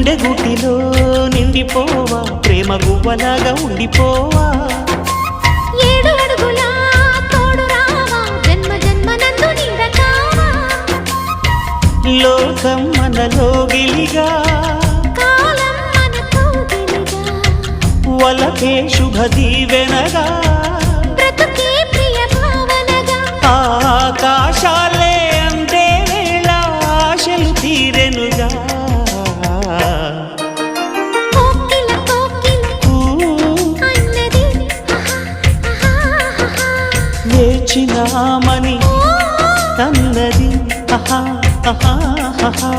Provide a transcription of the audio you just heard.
గుండె గుటిలో నిండిపోవా ప్రేమ గువ్వలాగా ఉండిపోవా 7 అడుగుల తోడు రావా జన్మ జన్మనందు నీడ కావా లోకం మనలో గిలిగా కాలం మనతో గిలిగా వలకే శుభ దీవెనగా బ్రతుకే ప్రియ భావనగా ఆకాశాలే అందే వేళ ఆశలు తీరెనుగా కోకిల కోకిల అన్నది వేచినామని అన్నది ఆహా ఆహా ఆహా